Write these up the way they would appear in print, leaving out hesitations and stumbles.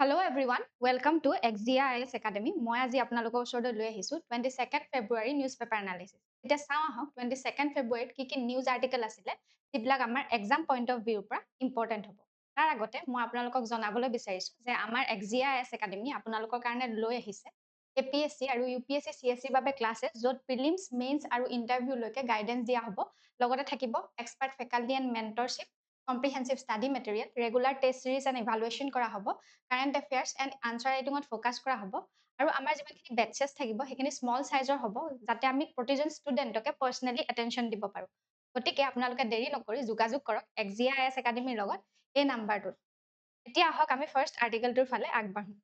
Hello everyone, welcome to XDIS Academy. মই আজি আপোনালোকৰ ওচৰলৈ লৈ আহিছো 22nd February newspaper analysis. এতিয়া চাওঁ আহক 22nd February কি নিউজ আৰ্টিকেল আছিলে যিবিলাক আমাৰ এক্সাম পইণ্ট অফ ভিউৰ পৰা ইম্পৰ্টেণ্ট হ'ব। তাৰ আগতে মই আপোনালোকক জনাবলৈ বিচাৰিছো যে আমাৰ XDIS Academy আপোনালোকৰ কাৰণে লৈ আহিছে APSC আৰু UPSC CSCৰ বাবে ক্লাছেছ য'ত প্ৰিলিমছ, মেইনছ আৰু ইণ্টাৰভিউলৈকে গাইডেন্স দিয়া হ'ব। লগতে থাকিব expert faculty and mentorship, comprehensive study material, regular test series and evaluation কৰা হ'ব। কাৰেণ্ট এফেয়াৰ্ছ এণ্ড আনচাৰ ৰাইটিঙত ফ'কাছ কৰা হ'ব আৰু আমাৰ যিমানখিনি বেটছেছ থাকিব সেইখিনি স্মল চাইজৰ হ'ব যাতে আমি প্ৰতিজন ষ্টুডেণ্টকে পাৰ্চনেলি এটেনশ্যন দিব পাৰোঁ। গতিকে আপোনালোকে দেৰি নকৰি যোগাযোগ কৰক XGIS একাডেমীৰ লগত এই নাম্বাৰটোত। এতিয়া আহক আমি ফাৰ্ষ্ট আৰ্টিকেলটোৰ ফালে আগবাঢ়োঁ।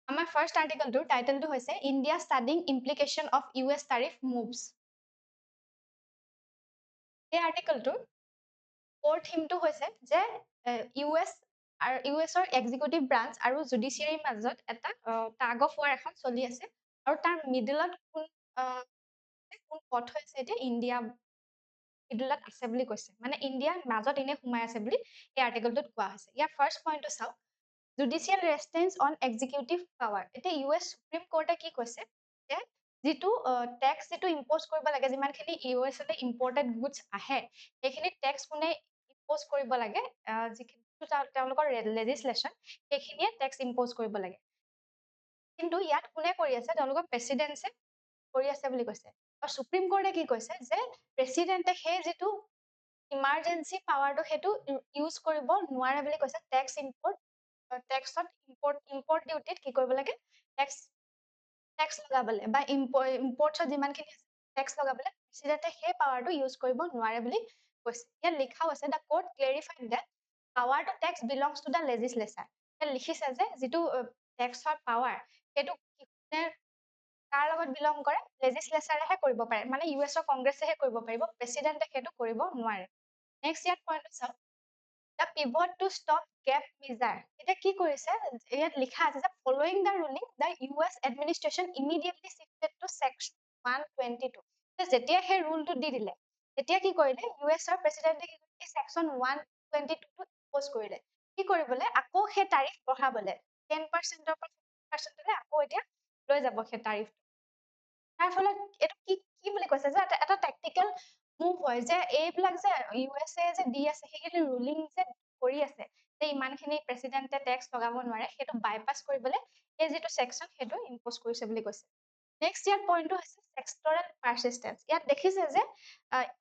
আমাৰ ফাৰ্ষ্ট আৰ্টিকেলটোৰ টাইটেলটো হৈছে India studying implication of US tariff moves. এই আৰ্টিকেলটোৰ কোৰ থিমটো হৈছে যে US এক্সিকিউটিভ ব্ৰাঞ্চ আৰু জুডিচিয়াৰীৰ মাজত এটা টাগ অফ ৱাৰ এখন চলি আছে আৰু তাৰ মিডলত কোন পথ হৈ আছে এতিয়া ইণ্ডিয়া মিডলত আছে বুলি কৈছে, মানে ইণ্ডিয়াৰ মাজত এনে সোমাই আছে বুলি এই আৰ্টিকেলটোত কোৱা হৈছে। ইয়াৰ ফাৰ্ষ্ট পইণ্টটো চাওক, জুডিচিয়েল ৰেষ্ট্ৰেইনছ অন এক্সিকিউটিভ পাৱাৰ। এতিয়া US সুপ্ৰিম কোৰ্টে কি কৈছে যে যিটো টেক্স যিটো ইম্প'জ কৰিব লাগে, যিমানখিনি US লৈ ইম্পৰ্টেড গুডছ আহে সেইখিনি টেক্স কোনে ইম্প'জ কৰিব লাগে, যিখিনি তেওঁলোকৰ লেজিছলেশ্যন সেইখিনিয়ে টেক্স ইম্প'জ কৰিব লাগে। কিন্তু ইয়াত কোনে কৰি আছে, তেওঁলোকৰ প্ৰেচিডেন্টে কৰি আছে বুলি কৈছে। আৰু সুপ্ৰিম কোৰ্টে কি কৈছে যে প্ৰেচিডেন্টে সেই যিটো ইমাৰ্জেঞ্চি পাৱাৰটো সেইটো ইউজ কৰিব নোৱাৰে বুলি কৈছে। টেক্সত ইম্পৰ্ট ডিউটিত কি কৰিব লাগে, টেক্স লগাবলৈ বা ইম্পৰ্টছত যিমানখিনি টেক্স লগাবলৈ প্ৰেচিডেন্টে সেই পাৱাৰটো ইউজ কৰিব নোৱাৰে বুলি কৈছে। ইয়াত লিখাও আছে the court clarified that power to tax belongs to the legislature. ইয়াত লিখিছে যে যিটো টেক্সৰ পাৱাৰ সেইটো কাৰ লগত বিলং কৰে, লেজিছলেচাৰেহে কৰিব পাৰে, মানে US কংগ্ৰেছেহে কৰিব পাৰিব, প্ৰেচিডেন্টে সেইটো কৰিব নোৱাৰে। নেক্সট ইয়াত পইণ্টটো চাওক, the pivot to stop gap measure. এতিয়া কি কৰিছে, ইয়াত লিখা আছে যে following the ruling the US administration immediately shifted to section 122। যেতিয়া সেই ৰুলটো দি দিলে তেতিয়া কি কৰিলে US প্ৰেচিডেন্টে ছেকশ্যন 122টো ইম্প'জ কৰিলে। কি কৰিবলৈ, আকৌ সেই তাৰিখ বঢ়াবলৈ 10%ৰ পৰা 50%লৈ আকৌ এতিয়া লৈ যাব সেই তাৰিখটো। তাৰ ফলত এইটো কি বুলি কৈছে যে এটা টেকনিকেল মুভ হয় যে এইবিলাক যে USA যে দি আছে সেইখিনি ৰুলিং যে কৰি আছে যে ইমানখিনি প্ৰেচিডেন্টে টেক্স লগাব নোৱাৰে, সেইটো বাইপাছ কৰিবলৈ এই যিটো ছেকশ্যন সেইটো ইম্প'জ কৰিছে বুলি কৈছে। নেক্সট ইয়াৰ পইণ্টটো হৈছে ছেক্টৰেল পাৰচিষ্টেন্স। ইয়াত দেখিছে যে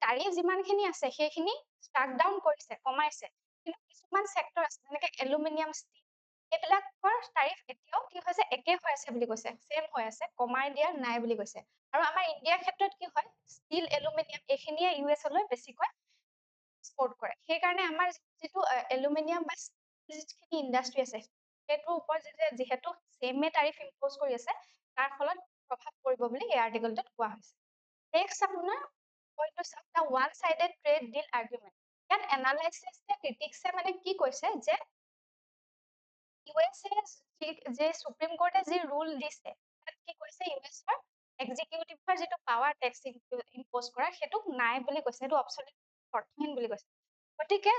তাৰিফ যিমানখিনি আছে সেইখিনি ষ্টাক ডাউন কৰিছে, কমাইছে, কিন্তু কিছুমান ছেক্টৰ আছে যেনেকে এলুমিনিয়াম, ষ্টীল, এইবিলাকৰ তাৰিফ এতিয়াও কি হৈছে, একে হৈ আছে বুলি কৈছে, ছেম হৈ আছে, কমাই দিয়া নাই বুলি কৈছে। আৰু আমাৰ ইণ্ডিয়াৰ ক্ষেত্ৰত কি হয়, ষ্টীল, এলুমিনিয়াম এইখিনিয়ে US লৈ বেছিকৈ এক্সপৰ্ট কৰে। সেইকাৰণে আমাৰ যিটো এলুমিনিয়াম বা যিখিনি ইণ্ডাষ্ট্ৰী আছে সেইটোৰ ওপৰত যিহেতু ছেমে তাৰিফ ইম্প'জ কৰি আছে, তাৰ ফলত প্ৰভাৱ পৰিব বুলি এই আৰ্টিকেলটোত কোৱা হৈছে। নেক্সট আপোনাৰ পইণ্টটো চাওক, the one sided trade deal argument. ইয়াত এনালাইচিছে ক্ৰিটিক্সে মানে কি কৈছে যে USA যে সুপ্ৰিম কোৰ্টে যি ৰুল দিছে তাত কি কৈছে, US এক্সিকিউটিভৰ যিটো পাৱাৰ টেক্স ইম্প'জ কৰা সেইটো নাই বুলি কৈছে, সেইটো অবছলিট, অৰ্থহীন বুলি কৈছে। গতিকে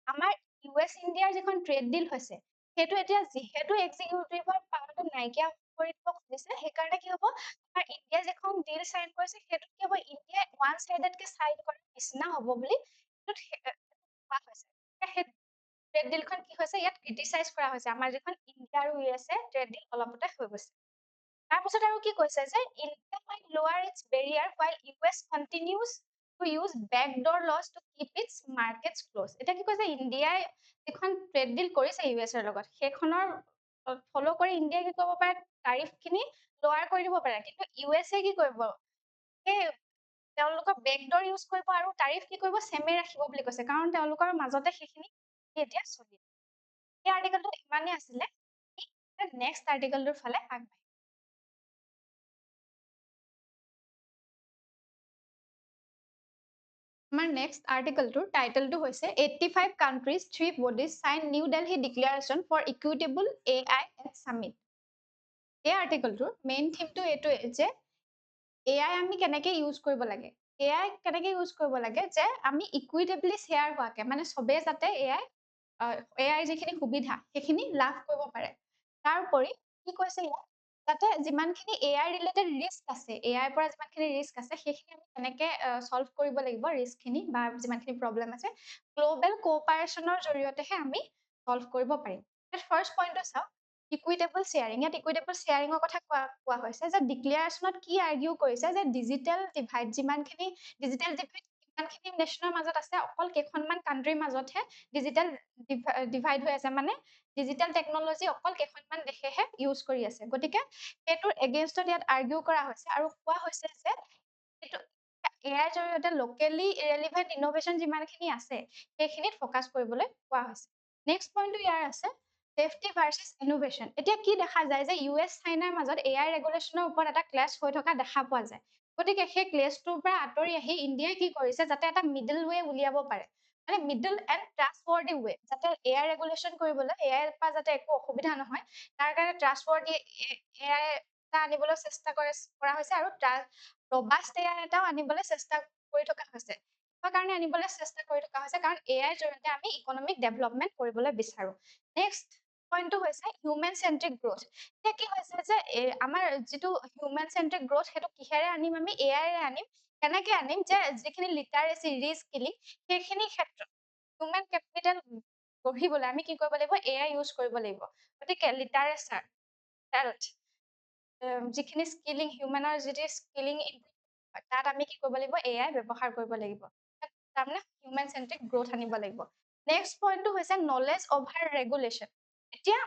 আমাৰ US ইণ্ডিয়াৰ যিখন ট্ৰেড ডিল হৈছে সেইটো এতিয়া যিহেতু এক্সিকিউটিভৰ পাৱাৰটো নাইকিয়া কৰি দিব খুজিছে, সেইকাৰণে কি হ'ব, আমাৰ ইণ্ডিয়াই যিখন ডিল চাইন কৰিছে সেইটোত কি হ'ব, ইণ্ডিয়াই ওৱান চাইডেডকে চাইন কৰাৰ নিচিনা হ'ব বুলি কোৱা হৈছে। সেই ট্ৰেড ডিলখন কি হৈছে, ইয়াত ক্ৰিটিচাইজ কৰা হৈছে, আমাৰ যিখন ইণ্ডিয়া আৰু USA ট্ৰেড ডিল অলপতে হৈ গৈছে। তাৰপিছত আৰু কি কৈছে যে India might lower its barrier while US continues to use backdoor laws to keep its markets closed। এতিয়া কি কৈছে, ইণ্ডিয়াই যিখন ট্ৰেড ডিল কৰিছে US লগত সেইখনৰ ফলো কৰি ইণ্ডিয়াই কি কৰিব পাৰে, তাৰিফখিনি লোৱাৰ কৰি দিব পাৰে, কিন্তু USA কি কৰিব, সেই তেওঁলোকৰ বেকডৰ ইউজ কৰিব আৰু তাৰিফ কি কৰিব, ছেমে ৰাখিব বুলি কৈছে, কাৰণ তেওঁলোকৰ মাজতে সেইখিনি এতিয়া চলি আছে। এই আৰ্টিকেলটো ইমানেই আছিলে। নেক্সট আৰ্টিকেলটোৰ ফালে আগবাঢ়ি আমাৰ নেক্সট আৰ্টিকেলটোৰ টাইটেলটো হৈছে 85 countries 3 bodies sign New Delhi Declaration for Equitable AI at Summit। এই আৰ্টিকেলটোৰ মেইন থিমটো এইটোৱে যে AI আমি কেনেকে ইউজ কৰিব লাগে, AI কেনেকে ইউজ কৰিব লাগে যে আমি ইকুইটেবলি শ্বেয়াৰ হোৱাকে, মানে চবেই যাতে AI এআইৰ যিখিনি সুবিধা সেইখিনি লাভ কৰিব পাৰে। তাৰোপৰি কি কৈছে ইয়াত, যাতে যিমানখিনি এআই ৰিলেটেড ৰিস্ক আছে, এআইৰ পৰা যিমানখিনি ৰিস্ক আছে সেইখিনি আমি কেনেকে চল্ভ কৰিব লাগিব ৰিস্কখিনি বা যিমানখিনি প্ৰব্লেম আছে, গ্ল'বেল কোঅপাৰেশ্যনৰ জৰিয়তেহে আমি চল্ভ কৰিব পাৰিম। ফাৰ্ষ্ট পইণ্টটো চাওক, ইকুইটেবল শ্বেয়াৰিং। ইয়াত ইকুইটেবল শ্বেয়াৰিঙৰ কথা কোৱা হৈছে যে ডিক্লেয়াৰেশ্যনত কি আৰ্গিউ কৰিছে যে ডিজিটেল ডিভাইড যিমানখিনি নেশ্যনৰ মাজত আছে, অকল কেইখনমান কাণ্ট্ৰিৰ মাজতহে ডিজিটেল ডিভাইড হৈ আছে, মানে ডিজিটেল টেকনলজি অকল কেইখনমান দেশেহে ইউজ কৰি আছে। গতিকে সেইটোৰ এগেইনষ্টত ইয়াত আৰ্গিউ কৰা হৈছে আৰু কোৱা হৈছে যে এইটো এআইৰ জৰিয়তে লোকেলি ৰেলিভেণ্ট ইন'ভেশ্যন যিমানখিনি আছে সেইখিনিত ফ'কাছ কৰিবলৈ কোৱা হৈছে। নেক্সট পইণ্টটো ইয়াৰ আছে ছেফটি ভাৰ্চেছ ইনোভেশ্যন। এতিয়া কি দেখা যায় যে US চাইনাৰ মাজত এআই ৰেগুলেশ্যনৰ ওপৰত এটা ক্লেছ হৈ থকা দেখা পোৱা যায়। গতিকে সেই ক্লেছটোৰ পৰা আঁতৰি আহি ইণ্ডিয়াই কি কৰিছে, যাতে এটা মিডল ৱে উলিয়াব পাৰে, মানে মিডল এণ্ড ট্ৰাষ্টৱৰ্ডি ৱে, যাতে এআই ৰেগুলেশ্যন কৰিবলৈ এআইৰ পৰা যাতে একো অসুবিধা নহয় তাৰ কাৰণে ট্ৰাষ্টৱৰ্ডি এআই এটা আনিবলৈ চেষ্টা কৰা হৈছে আৰু ৰবাষ্ট এআই এটাও আনিবলৈ চেষ্টা কৰি থকা হৈছে। কিহৰ কাৰণে আনিবলৈ চেষ্টা কৰি থকা হৈছে, কাৰণ এআইৰ জৰিয়তে আমি ইকনমিক ডেভেলপমেণ্ট কৰিবলৈ বিচাৰোঁ। নেক্সট পইণ্টটো হৈছে হিউমেন চেন্ট্ৰিক গ্ৰথ। এতিয়া কি হৈছে যে আমাৰ যিটো হিউমেন চেন্ট্ৰিক গ্ৰথ সেইটো কিহেৰে আনিম, আমি এআইৰে আনিম। কেনেকে আনিম যে যিখিনি লিটাৰেচি ৰিস্কিলিং সেইখিনি ক্ষেত্ৰত হিউমেন কেপিটেল গঢ়িবলৈ আমি কি কৰিব লাগিব, এআই ইউজ কৰিব লাগিব। গতিকে লিটাৰেচাৰ, হেল্থ, যিখিনি স্কিলিং, হিউমেনৰ যিটো স্কিলিং তাত আমি কি কৰিব লাগিব, এআই ব্যৱহাৰ কৰিব লাগিব। তাৰমানে হিউমেন চেন্ট্ৰিক গ্ৰথ আনিব লাগিব। নেক্সট পইণ্টটো হৈছে নলেজ অভাৰ ৰেগুলেশ্যন। এতিয়া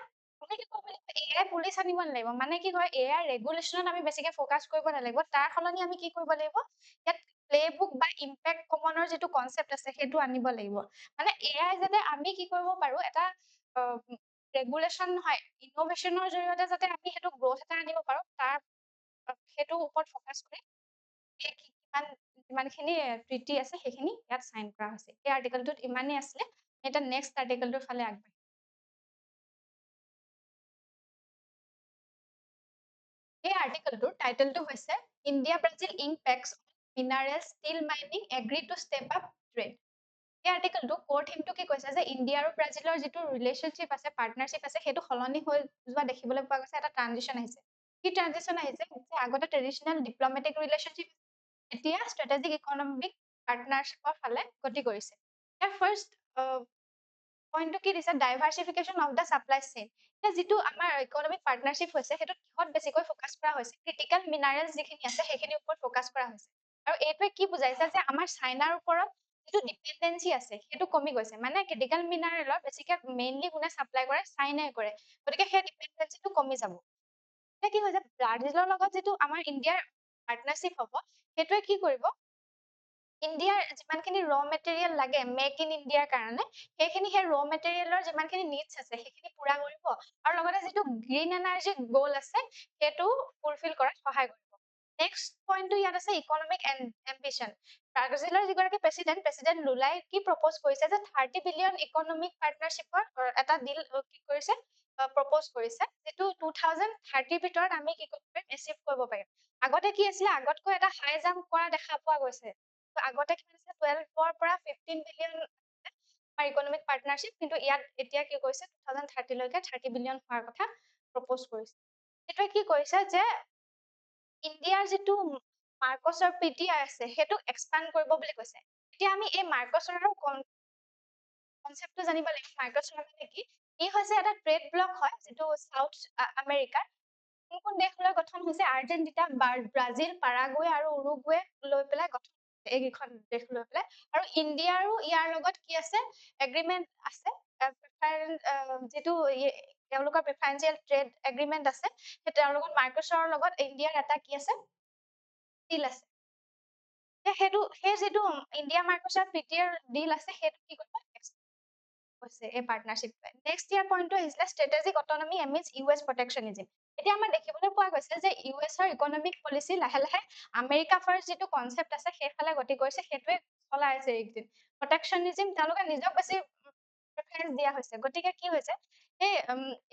আমি কি কৰিব লাগিব, এআই পুলিচ আনিব নালাগিব, মানে কি হয় এআই ৰেগুলেশ্যনত আমি বেছিকে ফ'কাছ কৰিব নালাগিব, তাৰ সলনি আমি কি কৰিব লাগিব, ইয়াত প্লেবুক বা ইম্পেক্ট কমনৰ যিটো কনচেপ্ট আছে সেইটো আনিব লাগিব। মানে এআই যাতে আমি কি কৰিব পাৰো, এটা ৰেগুলেশ্যন নহয়, ইন'ভেশ্যনৰ জৰিয়তে যাতে আমি সেইটো গ্ৰথ এটা আনিব পাৰো, সেইটোৰ ওপৰত ফ'কাছ কৰি যিমানখিনি ট্ৰিটি আছে সেইখিনি ইয়াত চাইন কৰা হৈছে। এই আৰ্টিকেলটোত ইমানেই আছিলে। এতিয়া নেক্সট আৰ্টিকেলটোৰ ফালে আগবাঢ়িম। এই আৰ্টিকেলটোৰ টাইটেলটো হৈছে India Brazil impacts mineral steel mining agri to step up trade. এই আৰ্টিকেলটো কোৰ থিমটো কি কৈছে যে ইণ্ডিয়া আৰু ব্ৰাজিলৰ যিটো ৰিলেশ্যনশ্বিপ আছে, পাৰ্টনাৰশ্বিপ আছে, সেইটো সলনি হৈ যোৱা দেখিবলৈ পোৱা গৈছে, এটা ট্ৰানজিশ্যন আহিছে। কি ট্ৰানজিশ্যন আহিছে, আগতে ট্ৰেডিশ্যনেল ডিপ্ল'মেটিক ৰিলেশ্যনশ্বিপ, এতিয়া ষ্ট্ৰেটেজিক ইকনমিক পাৰ্টনাৰশ্বিপৰ ফালে গতি কৰিছে। ইয়াৰ ফাৰ্ষ্ট পইণ্টটো কি দিছে, ডাইভাৰ্চিফিকেশ্যন অফ দ্য ছাপ্লাই চেইন। এতিয়া যিটো আমাৰ ইকনমিক পাৰ্টনাৰশ্বিপ হৈছে সেইটোত কিহত বেছিকৈ ফ'কাছ কৰা হৈছে, ক্ৰিটিকেল মিনাৰেলছ যিখিনি আছে সেইখিনিৰ ওপৰত ফ'কাছ কৰা হৈছে। আৰু এইটোৱে কি বুজাইছে যে আমাৰ চাইনাৰ ওপৰত যিটো ডিপেণ্ডেঞ্চি আছে সেইটো কমি গৈছে, মানে ক্ৰিটিকেল মিনাৰেলৰ বেছিকে মেইনলি কোনে ছাপ্লাই কৰে, চাইনাই কৰে। গতিকে সেই ডিপেণ্ডেঞ্চিটো কমি যাব। এতিয়া কি হৈছে, ব্ৰাজিলৰ লগত যিটো আমাৰ ইণ্ডিয়াৰ পাৰ্টনাৰশ্বিপ হ'ব সেইটোৱে কি কৰিব, ইণ্ডিয়াৰ যিমানখিনি ৰ' মেটেৰিয়েল লাগে মেক ইন ইণ্ডিয়াৰ কাৰণে, সেইখিনি সেই ৰ' মেটেৰিয়েলৰ যিমানখিনি নিডছ আছে সেইখিনি পুৰা কৰিব, আৰু লগতে যিটো গ্ৰীণ এনাৰ্জি গ'ল আছে সেইটো ফুলফিল কৰাত সহায় কৰিব। নেক্সট পইণ্টটো ইয়াত আছে ইকনমিক এম্বিশ্যন। ব্ৰাজিলৰ যিগৰাকী প্ৰেচিডেণ্ট লুলাই কি প্ৰপ'জ কৰিছে যে 30 বিলিয়ন ইকনমিক পাৰ্টনাৰশ্বিপৰ এটা ডিল কি কৰিছে, প্ৰপ'জ কৰিছে, যিটো 2030 ভিতৰত আমি কি কৰিব পাৰিম, এচিভ কৰিব পাৰিম। আগতে কি আছিলে, আগতকৈ এটা হাই জাম্প কৰা দেখা পোৱা গৈছে। আগতে কিমান আছিলে, 12ৰ পৰা 15 বিলিয়ন আমাৰ ইকনমিক পাৰ্টনাৰশ্বিপ, কিন্তু ইয়াত এতিয়া কি কৰিছে 2030 লৈকে 30 বিলিয়ন হোৱাৰ কথা প্ৰপ'জ কৰিছে। এইটোৱে কি কৰিছে যে ইণ্ডিয়াৰ যিটো মাৰ্কছৰ পিটিআই আছে সেইটো এক্সপাণ্ড কৰিব বুলি কৈছে। এতিয়া আমি এই মাৰ্কছৰ কনচেপ্টটো জানিব লাগিব। মাৰ্কছৰ মানে কি, ই হৈছে এটা ট্ৰেড ব্লক হয় যিটো চাউথ আমেৰিকাৰ। কোন দেশ লৈ গঠন হৈছে, আৰ্জেণ্টিনা, ব্ৰাজিল, পাৰাগুৱে আৰু উৰুগুৱে লৈ পেলাই গঠন, এইকেইখন দেশ লৈ পেলাই। আৰু ইণ্ডিয়াৰো ইয়াৰ লগত কি আছে, এগ্ৰিমেণ্ট আছে, যিটো তেওঁলোকৰ প্ৰিফাৰেঞ্চিয়েল ট্ৰেড এগ্ৰিমেণ্ট আছে, সেই তেওঁলোকৰ মাৰ্কছৰ লগত ইণ্ডিয়াৰ এটা কি আছে, ডিল আছে। সেই যিটো ইণ্ডিয়া মাৰ্কছৰ পিটিআৰ ডিল আছে সেইটো কি কৰিব হৈছে এই পাৰ্টনাৰশ্বিপ। নেক্সট ইয়াৰ পইণ্টটো আহিছিলে ষ্ট্ৰেটেজিক অটনমি এমিডছ US প্ৰটেকশ্যনিজিম। এতিয়া আমাৰ দেখিবলৈ পোৱা গৈছে যে US ইকনমিক পলিচি লাহে লাহে আমেৰিকা ফাৰ্ষ্ট যিটো কনচেপ্ট আছে সেইফালে গতি কৰিছে, সেইটোৱে চলাই আছে এইকেইদিন। প্ৰটেকশ্যনিজিম তেওঁলোকে নিজক বেছি প্ৰিফাৰেঞ্চ দিয়া হৈছে। গতিকে কি হৈছে, এই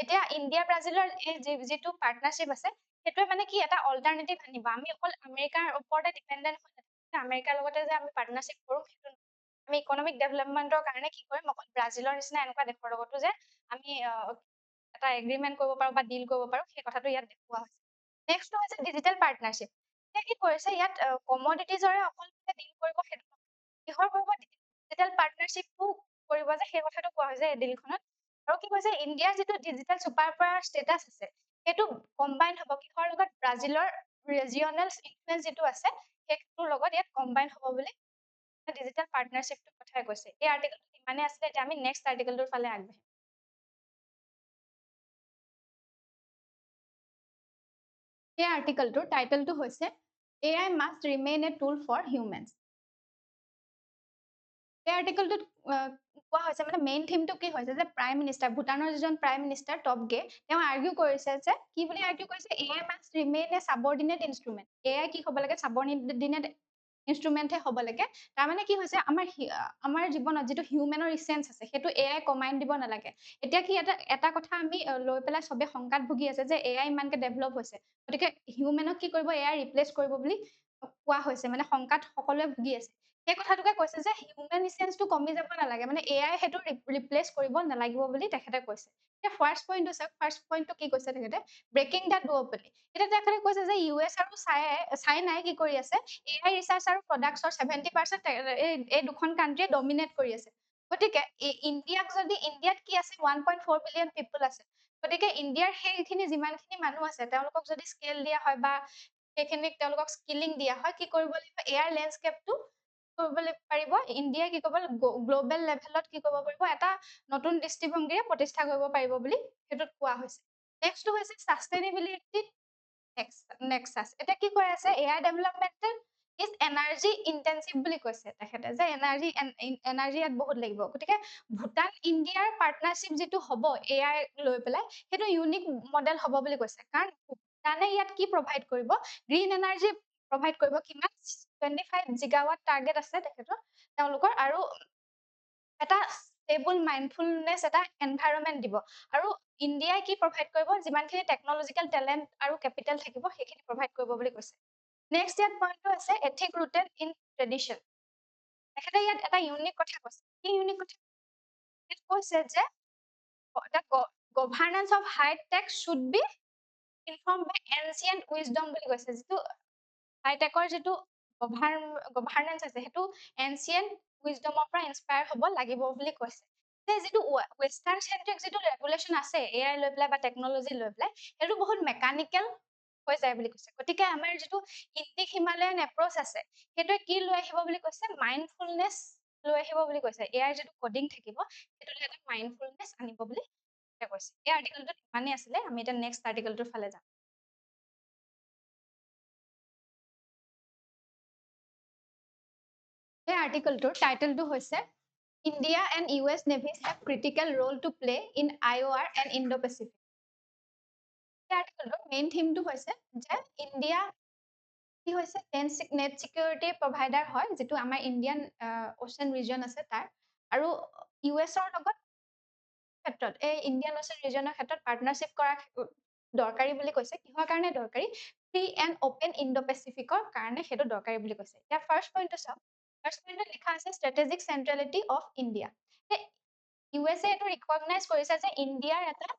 এতিয়া ইণ্ডিয়া ব্ৰাজিলৰ এই যিটো পাৰ্টনাৰশ্বিপ আছে সেইটোৱে মানে কি এটা অল্টাৰনেটিভ আনিব। আমি অকল আমেৰিকাৰ ওপৰতে ডিপেণ্ডেণ্ট হৈ নাথাকিম, আমেৰিকাৰ লগতে যে আমি পাৰ্টনাৰশ্বিপ কৰোঁ সেইটো নহয়। আমি ইকনমিক ডেভেলপমেন্টৰ কাৰণে কি কৰিম, অকল ব্ৰাজিলৰ নিচিনা এনেকুৱা দেশৰ লগতো যে আমি এটা এগ্ৰিমেণ্ট কৰিব পাৰো বা ডিল কৰিব পাৰো, সেই কথাটো ইয়াত দেখুওৱা হৈছে। নেক্সটটো হৈছে ডিজিটেল পাৰ্টনাৰশ্বিপ। এতিয়া কি কৰিছে ইয়াত, কমডিটিজৰে অকল ডিল কৰিব সেইটো নহয়। কিহৰ কৰিব, ডিজিটেল পাৰ্টনাৰশ্বিপো কৰিব যে সেই কথাটো কোৱা হৈছে এই ডিলখনত। আৰু কি কৈছে, ইণ্ডিয়াৰ যিটো ডিজিটেল ছুপাৰ পাৱাৰ ষ্টেটাছ আছে সেইটো কম্বাইন হ'ব কিহৰ লগত, ব্ৰাজিলৰ ৰিজিয়নেল ইনফ্লুৱেঞ্চ যিটো আছে সেইটোৰ লগত ইয়াত কম্বাইন হ'ব বুলি ডিজিটেল পাৰ্টনাৰশ্বিপটোৰ কথাই কৈছে। এই আৰ্টিকেলটো ইমানে আছিলে, এতিয়া আমি নেক্সট আৰ্টিকেলটোৰ ফালে আগবাঢ়িম। এই আৰ্টিকেলটোৰ টাইটেলটো হৈছে AI must remain a tool for humans। এই আৰ্টিকেলটোত কোৱা হৈছে, মানে মেইন থিমটো কি হৈছে যে প্ৰাইম মিনিষ্টাৰ, ভূটানৰ যিজন প্ৰাইম মিনিষ্টাৰ টপগে, তেওঁ আৰ্গিউ কৰিছে যে কি বুলি আৰ্গিউ কৰিছে, AI must remain a subordinate instrument। AI কি হ'ব লাগে, subordinate ইনষ্ট্ৰুমেণ্টহে হ'ব লাগে। তাৰমানে কি হৈছে, আমাৰ জীৱনত যিটো হিউমেনৰ ইচেঞ্চ আছে সেইটো AI কমাইন দিব নালাগে। এতিয়া কি এটা কথা আমি লৈ পেলাই চবে শংকাত ভুগি আছে যে AI ইমানকে ডেভেলপ হৈছে, গতিকে হিউমেনক কি কৰিব, AI ৰিপ্লেচ কৰিব বুলি কোৱা হৈছে, মানে শংকাত সকলোৱে ভুগি আছে। সেই কথাটোকে কৈছে যে হিউমেন ইচেঞ্চটো কমি যাব নালাগে, মানে AI সেইটো ৰিপ্লেচ কৰিব নালাগিব বুলি তেখেতে কৈছে। এতিয়া ফাৰ্ষ্ট পইণ্টটো চাওক, ফাৰ্ষ্ট পইণ্টটো কি কৈছে তেখেতে, ব্ৰেকিং দ্য ডুঅপলি। এতিয়া তেখেতে কৈছে যে US আৰু চাইনাই কি কৰি আছে, AI ৰিচাৰ্চ আৰু প্ৰডাক্টছৰ 70% এই দুখন কাণ্ট্ৰিয়ে ডমিনেট কৰি আছে। গতিকে ইণ্ডিয়াত কি আছে, 1.4 বিলিয়ন পিপল আছে। গতিকে ইণ্ডিয়াৰ সেইখিনি যিমানখিনি মানুহ আছে তেওঁলোকক যদি স্কেল দিয়া হয় বা সেইখিনিক তেওঁলোকক স্কিলিং দিয়া হয়, কি কৰিব লাগিব, এয়াৰ লেণ্ডস্কেপটো কৰিবলৈ পাৰিব, ইণ্ডিয়াই কি কৰিব, গ্ল'বেল লেভেলত কি কৰিব পাৰিব, এটা নতুন দৃষ্টিভংগীৰে প্ৰতিষ্ঠা কৰিব পাৰিব বুলি সেইটোত কোৱা হৈছে। নেক্সটটো হৈছে ছাষ্টেইনেবিলিটি নেক্সাছ। এতিয়া কি কৈ আছে, air development is energy intensive বুলি কৈছে তেখেতে, যে এনাৰ্জি ইয়াত বহুত লাগিব। গতিকে ভূটান ইণ্ডিয়াৰ পাৰ্টনাৰশ্বিপ যিটো হ'ব AI লৈ পেলাই, সেইটো ইউনিক মডেল হ'ব বুলি কৈছে। কাৰণ ভূটানে ইয়াত কি প্ৰভাইড কৰিব, গ্ৰীণ এনাৰ্জি প্ৰভাইড কৰিব। কিমান, 25 জিগাৱাট টাৰ্গেট আছে তেখেতৰ তেওঁলোকৰ, আৰু এটা ষ্টেবল মাইণ্ডফুলনেছ এটা এনভাইৰনমেণ্ট দিব। আৰু ইণ্ডিয়াই কি প্ৰভাইড কৰিব, যিমানখিনি টেকনলজিকেল টেলেণ্ট আৰু কেপিটেল থাকিব সেইখিনি প্ৰভাইড কৰিব বুলি কৈছে। নেক্সট ইয়াত পইণ্টটো আছে এথিক ৰুটেড ইন ট্ৰেডিশ্যন। তেখেতে ইয়াত এটা ইউনিক কথা কৈছে। কি ইউনিক কথা কৈছে, যে governance of high tech should be inform by ancient wisdom বুলি কৈছে। যিটো হাইটেকৰ যিটো গভাৰ্নেন্স আছে সেইটো এনচিয়েন্ট উইজডমৰ পৰা ইনস্পায়াৰ হ'ব লাগিব বুলি কৈছে। যে যিটো ৱেষ্টাৰ্ণ চেন্ট্ৰিক যিটো ৰেগুলেশ্যন আছে AI লৈ পেলাই বা টেকনলজি লৈ পেলাই, সেইটো বহুত মেকানিকেল হৈ যায় বুলি কৈছে। গতিকে আমাৰ যিটো ইণ্ডিক হিমালয়ান এপ্ৰচ আছে সেইটোৱে কি লৈ আহিব বুলি কৈছে, মাইণ্ডফুলনেছ লৈ আহিব বুলি কৈছে। AI যিটো কডিং থাকিব সেইটোলৈ এটা মাইণ্ডফুলনেছ আনিব বুলি কৈছে। এই আৰ্টিকেলটোত ইমানেই আছিলে, আমি এতিয়া নেক্সট আৰ্টিকেলটোৰ ফালে যাম। এই আৰ্টিকেলটোৰ টাইটেলটো হৈছে India and US navies have critical role to play in IOR and Indo-Pacific। এই আৰ্টিকেলটোৰ মেইন থিমটো হৈছে যে ইণ্ডিয়া কি হৈছে, নেট চিকিউৰিটি প্ৰভাইডাৰ হয়, যিটো আমাৰ ইণ্ডিয়ান অ'চেন ৰিজন আছে তাৰ, আৰু US-ৰ লগত ক্ষেত্ৰত এই ইণ্ডিয়ান অ'চেন ৰিজনৰ ক্ষেত্ৰত পাৰ্টনাৰশ্বিপ কৰা দৰকাৰী বুলি কৈছে। কিহৰ কাৰণে দৰকাৰী, ফ্ৰী এণ্ড অপেন ইণ্ডো পেচিফিকৰ কাৰণে সেইটো দৰকাৰী বুলি কৈছে। ইয়াৰ ফাৰ্ষ্ট পইণ্টটো চাওক, ফাৰ্ষ্ট পইণ্টত লিখা আছে ষ্ট্ৰেটেজিক চেন্ট্ৰেলিটি অফ ইণ্ডিয়া। USA এইটো ৰিকগনাইজ কৰিছে যে ইণ্ডিয়াৰ এটা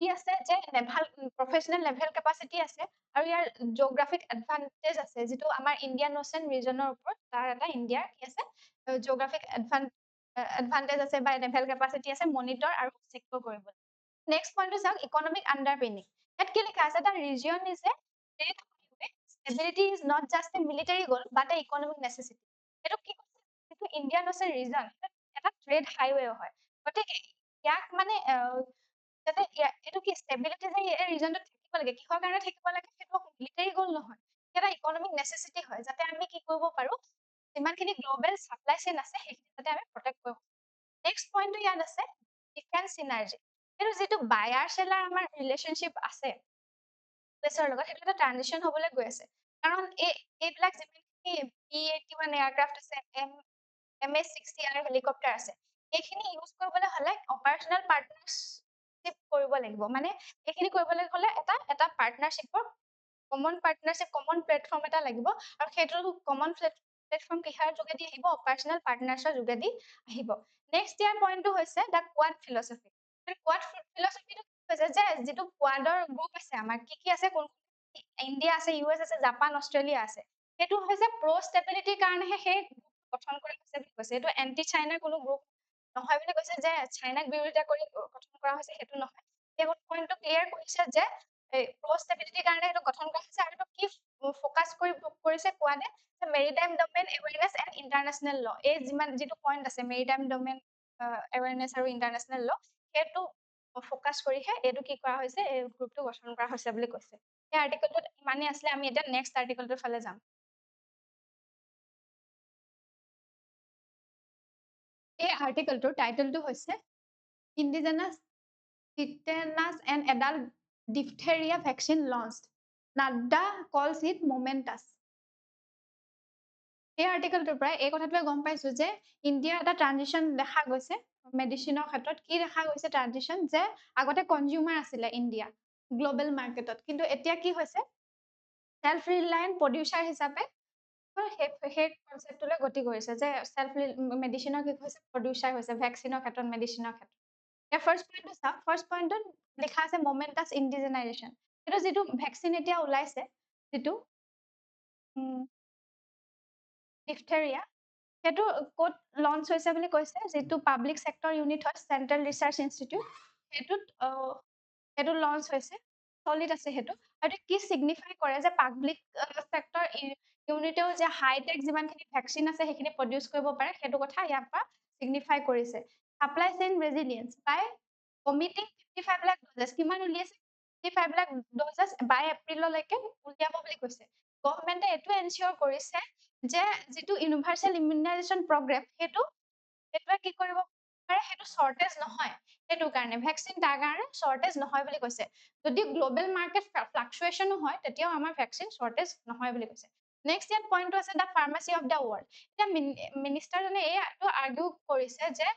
কি আছে, যে প্ৰফেচনেল লেভেল কেপাচিটি আছে, আৰু ইয়াৰ জিঅ'গ্ৰাফিক এডভান্টেজ আছে, যিটো আমাৰ ইণ্ডিয়ান অ'চেন ৰিজনৰ ওপৰত তাৰ এটা ইণ্ডিয়াৰ কি আছে, জিঅ'গ্ৰাফিক এডভান্টেজ আছে বা লেভেল কেপাচিটি আছে মনিটৰ আৰু চেক্টৰ কৰিবলৈ। নেক্সট পইণ্টটো চাওক, ইকনমিক আণ্ডাৰপিনিং। ইয়াত কি লিখা আছে, the region is a trade highway, stability is not just A military গ'ল বাট এ ইকনমিক নেচেচিটি। এইটো কি কৈছে, যিটো ইণ্ডিয়ান অ'চেন ৰিজন এটা ট্ৰেড হাইৱেও হয়। গতিকে ইয়াক মানে যাতে এইটো কি ষ্টেবিলিটি যে এই ৰিজনটোত থাকিব লাগে, কিহৰ কাৰণে থাকিব লাগে, সেইটো মিলিটাৰী গ'ল নহয়, এটা ইকনমিক নেচেচিটি হয়, যাতে আমি কি কৰিব পাৰো, যিমানখিনি গ্ল'বেল ছাপ্লাই চেইন আছে সেইখিনি যাতে আমি প্ৰটেক্ট কৰিব। নেক্সট পইণ্টটো ইয়াত আছে ডিফেন্স চিনাৰ্জি। এইটো যিটো বায়াৰ চেলাৰ আমাৰ ৰিলেশ্যনশ্বিপ আছে ইউএছৰ লগত, সেইটো এটা ট্ৰানজিশ্যন হ'বলৈ গৈ আছে। কাৰণ এইবিলাক যিমানখিনি P-81 এয়াৰক্ৰাফ্ট আছে, MS-60R হেলিকপ্টাৰ আছে, এইখিনি ইউজ কৰিবলৈ হ'লে অপাৰেশ্যনেল পাৰ্টনাৰশ্বিপ কৰিব লাগিব। মানে এইখিনি কৰিবলৈ হ'লে এটা পাৰ্টনাৰশ্বিপৰ কমন প্লেটফৰ্ম এটা লাগিব, আৰু সেইটো কমন প্লেটফৰ্ম কিহৰ যোগেদি আহিব? অপাৰেশ্যনেল পাৰ্টনাৰ্ছৰ যোগেদি আহিব। নেক্সট ইয়াৰ পইণ্টটো হৈছে দ্য কোৱাড ফিলচফি। কোৱাড ফিলচফিটো হৈছে যে যিটো কোৱাডৰ গ্ৰুপ আছে আমাৰ কি আছে, ইণ্ডিয়া আছে, US আছে, জাপান, অষ্ট্ৰেলিয়া আছে, সেইটো হৈছে প্ৰ ষ্টেবিলিটিৰ কাৰণেহে সেই গঠন কৰা হৈছে বুলি কৈছে। এইটো এণ্টি চাইনাৰ কোনো গ্ৰুপ নহয় বুলি কৈছে, যে চাইনাক বিৰোধিতা কৰি গঠন কৰা হৈছে সেইটো নহয়। সেই পইণ্টটো ক্লিয়াৰ কৰিছে যে প্ৰ ষ্টেবিলিটিৰ কাৰণে সেইটো গঠন কৰা হৈছে, আৰু এইটো কি ফ'কাছ কৰিছে কোৱাডে, maritime domain awareness and international law. এই যিটো পইণ্ট আছে মেৰিটাইম ডমেইন এৱেৰনেছ আৰু ইণ্টাৰনেশ্যনেল ল, সেইটো ফ'কাছ কৰিহে এইটো কি কৰা হৈছে, এই গ্ৰুপটো গঠন কৰা হৈছে বুলি কৈছে। সেই আৰ্টিকলটোত ইমানেই আছিলে। আমি এতিয়া নেক্সট আৰ্টিকলটোৰ ফালে যাম। এই আৰ্টিকলটোৰ টাইটেলটো হৈছে indigenous tetanus and adult diphtheria vaccine launched, Nadda calls it momentous. এই আৰ্টিকলটোৰ পৰা এই কথাটোৱে গম পাইছো যে ইণ্ডিয়াৰ এটা ট্ৰানজিশ্যন দেখা গৈছে মেডিচিনৰ ক্ষেত্ৰত। কি দেখা গৈছে ট্ৰানজিশ্যন? যে আগতে কনজিউমাৰ আছিলে ইণ্ডিয়া গ্ল'বেল মাৰ্কেটত, কিন্তু এতিয়া কি হৈছে চেল্ফ ৰিলায়েণ্ট প্ৰডিউচাৰ হিচাপে সেই কনচেপ্টলৈ গতি কৰিছে, যে চেল্ফ মেডিচিনৰ কি হৈছে প্ৰডিউচাৰ হৈছে ভেকচিনৰ ক্ষেত্ৰত, মেডিচিনৰ ক্ষেত্ৰত। এতিয়া ফাৰ্ষ্ট পইণ্টটো চাওক। ফাৰ্ষ্ট পইণ্টত লিখা আছে মমেণ্টাছ ইণ্ডিজেনাইজেশ্যন। এইটো যিটো ভেকচিন এতিয়া ওলাইছে, যিটো ডিফথেৰিয়া, সেইটো ক'ত লঞ্চ হৈছে বুলি কৈছে? যিটো পাব্লিক ছেক্টৰ ইউনিট হয় চেণ্ট্ৰেল ৰিচাৰ্চ ইনষ্টিটিউট, সেইটো লঞ্চ হৈছে, চলিত আছে সেইটো। আৰু কি চিগনিফাই কৰে যে পাব্লিক ছেক্টৰ ইউনিটেও যে হাইটেক যিমানখিনি ভেকচিন আছে সেইখিনি প্ৰডিউচ কৰিব পাৰে, সেইটো কথা ইয়াৰ পৰা চিগনিফাই কৰিছে। ছাপ্লাই চেইন ৰেজিলিয়েন্স বাই কমিটিং 55 লাখ ড'জেছ। কিমান উলিয়াইছে? 55 লাখ ড'জেছ বাই এপ্ৰিললৈকে উলিয়াব বুলি কৈছে। গভৰ্ণমেণ্টে এইটো এনচিয়ৰ কৰিছে যে যিটো ইউনিভাৰ্চেল ইমিউনাইজেশ্যন প্ৰগ্ৰেম, সেইটোৱে কি কৰিব পাৰে, সেইটো শ্বৰ্টেজ নহয়। সেইটো কাৰণে ভেকচিন তাৰ কাৰণে শ্বৰ্টেজ নহয় বুলি কৈছে। যদি গ্ল'বেল মাৰ্কেট ফ্লাকচুৱেশ্যনো হয়, তেতিয়াও আমাৰ ভেকচিন শ্বৰ্টেজ নহয় বুলি কৈছে। নেক্সট ইয়াত পইণ্টটো আছে the pharmacy of the world. এতিয়া মিনিষ্টাৰজনে এইটো আৰ্গিউ কৰিছে যে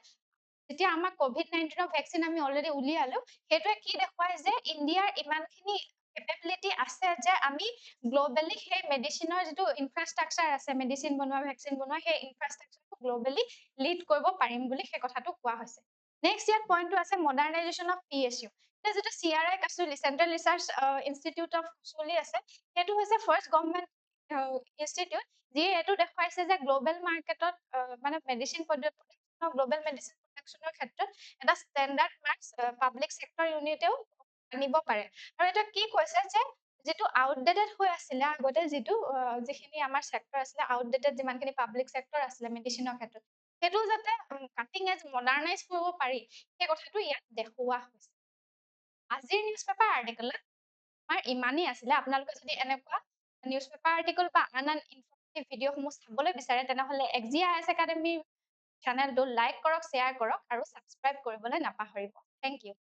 যেতিয়া আমাৰ COVID-19 ভেকচিন আমি অলৰেডি উলিয়ালো, সেইটোৱে কি দেখুৱাই যে ইণ্ডিয়াৰ ইমানখিনি কেপেবিলিটি আছে যে আমি গ্ল'বেলি সেই মেডিচিনৰ যিটো ইনফ্ৰাষ্ট্ৰাকচাৰ আছে, মেডিচিন বনোৱা ভেকচিন বনোৱা, সেই ইনফ্ৰাষ্ট্ৰাকচাৰটো গ্ল'বেলি লিড কৰিব পাৰিম বুলি সেই কথাটো কোৱা হৈছে। নেক্সট ইয়াত পইণ্টটো আছে মডাৰ্ণাইজেশ্যন অফ PSU। এতিয়া যিটো CRI Kasauli central research institute of Kasauli আছে, সেইটো হৈছে ফাৰ্ষ্ট গভৰ্ণমেণ্ট ইনষ্টিটিউট, যিয়ে এইটো দেখুৱাইছে যে গ্ল'বেল মাৰ্কেটত মানে মেডিচিন গ্ল'বেল মেডিচিন প্ৰডাকশ্যনৰ ক্ষেত্ৰত এটা ষ্টেণ্ডাৰ্ড মাৰ্কছ পাব্লিক ছেক্টৰ ইউনিটেও আনিব পাৰে। আৰু এটা কি কৈছে যে যিটো আউটডেটেড হৈ আছিলে আগতে, যিখিনি আমাৰ ছেক্টৰ আছিলে আউটডেটেড, যিমানখিনি পাব্লিক ছেক্টৰ আছিলে মেডিচিনৰ ক্ষেত্ৰত, সেইটো যাতে কাটিং এজ মডাৰ্ণাইজ কৰিব পাৰি, সেই কথাটো ইয়াত দেখুওৱা হৈছে। আজিৰ নিউজ পেপাৰ আৰ্টিকলত আমাৰ ইমানেই আছিলে। আপোনালোকে যদি এনেকুৱা নিউজ পেপাৰ আৰ্টিকল বা আন ইনফৰ্মেটিভ ভিডিঅ'সমূহ চাবলৈ বিচাৰে, তেনেহ'লে XGIS একাডেমীৰ চেনেলটো লাইক কৰক, শ্বেয়াৰ কৰক আৰু ছাবস্ক্ৰাইব কৰিবলৈ নাপাহৰিব। Thank U.